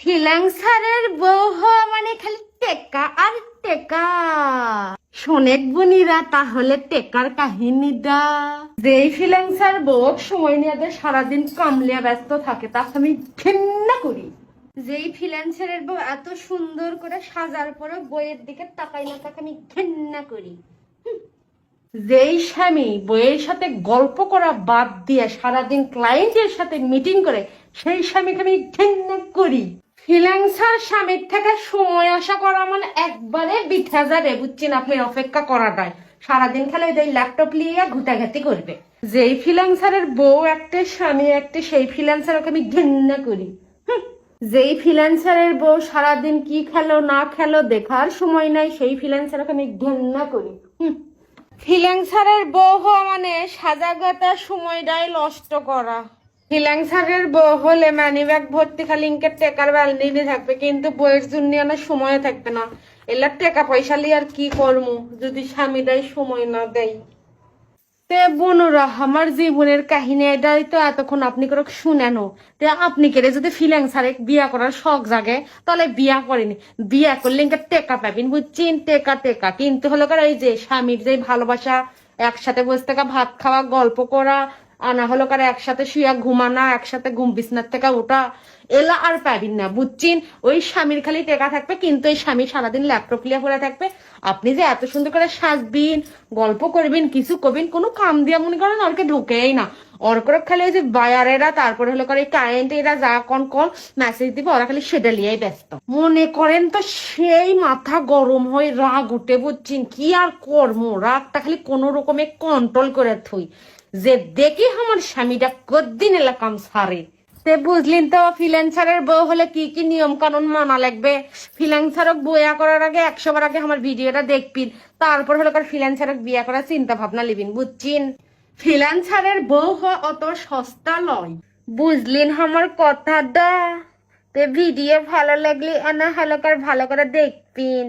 ফ্রিল্যান্সারের বউ হওয়া মানে খালি টেকা আর টেকা। শোনেক বনিরা, তাহলে টেকার কাহিনী দা। যেই ফ্রিল্যান্সার বউ সময় নিয়ে সারাদিন কামলিয়া ব্যস্ত থাকে তাকে আমি ঘেন্না করি। যেই ফ্রিল্যান্সারের বউ এত সুন্দর করে সাজার পরে বইয়ের দিকে তাকাই না তাকে আমি ঘেন্না করি। যেই স্বামী বইয়ের সাথে গল্প করা বাদ দিয়ে সারাদিন ক্লায়েন্টের সাথে মিটিং করে সেই স্বামীকে আমি ঘেন্না করি। ফ্রিল্যান্সার স্বামীর থেকে সময় আশা করা মানে একবারে বিঠা যাবে, বুঝছেন? আপনি অপেক্ষা করাটায় সারাদিন খেলে ওই ল্যাপটপ নিয়ে ঘুটাঘাতি করবে। যেই ফ্রিল্যান্সারের বউ একটা স্বামী একটা, সেই ফ্রিল্যান্সারকে আমি ঘেন্না করি। যেই ফ্রিল্যান্সারের বউ সারাদিন কি খেলো না খেলো দেখার সময় নাই, সেই ফ্রিল্যান্সারকে আমি ঘেন্না করি। ফ্রিল্যান্সারের বউ হওয়া মানে সাজাগতা সময়টাই নষ্ট করা। ফ্রিল্যান্সারের বউ হলে মানি ব্যাগ ভর্তি খালি ইনকের টেকার ব্যালনি থাকবে, কিন্তু বইয়ের জন্য অনেক সময় থাকবে না। এলা টাকা পয়সা লিয়ে আর কি করবো যদি স্বামীটাই সময় না দেয়। তে বোনরা, আমার জীবনের কাহিনী এটাই তো এতক্ষণ আপনি করে শুনেনো। তে আপনি কেড়ে যদি ফ্রিল্যান্সারে বিয়া করার শখ জাগে তাহলে বিয়া করেনি। বিয়া করলে টেকা পাবেন, বুঝছেন? টেকা টেকা কিন্তু হলো কার এই যে স্বামীর যে ভালোবাসা, একসাথে বসে থাকা, ভাত খাওয়া, গল্প করা, আনা হলো কার একসাথে শুয়া ঘুমানা, একসাথে ঘুম বিছনার থেকে ওঠা, এলা আর পাবেন না, বুঝছেন? ওই স্বামীর খালি টেকা থাকবে, কিন্তু ওই স্বামী সারাদিন ল্যাপটপ লিয়া পড়ে থাকবে। আপনি যে এত সুন্দর করে সাজবেন, গল্প করবেন, কিছু করবেন, কোনো কাম দিয়া মনে করেন ওরকে ঢুকেই না। ওর করে খালি ওই যে বায়ারেরা, তারপরে হলো করে কারেন্ট এরা যা কন মেসেজ দিবে, ওরা খালি সেটা লিয়েই ব্যস্ত। মনে করেন তো সেই মাথা গরম হয়ে রাগ উঠে, বুঝছেন? কি আর করবো, রাগটা খালি কোনো রকমে কন্ট্রোল করে থই যে দেখি আমার স্বামীটা কদিন এলাকাম সারে। তে বুঝলেন তো ফ্রিল্যান্সারের বউ হলে কি কি নিয়ম কানুন মানা লাগবে। ফ্রিল্যান্সারক বিয়া করার আগে 100 বার আগে আমার ভিডিওটা দেখবিন, তারপর হলো ফ্রিল্যান্সারক বিয়া করার চিন্তা ভাবনা লিবিন, বুঝছেন? ফ্রিল্যান্সারের বউ হওয়া অত সস্তা নয়, বুঝলেন আমার কথাটা? তে ভিডিও ভালো লাগলে ভালো করে দেখবিন।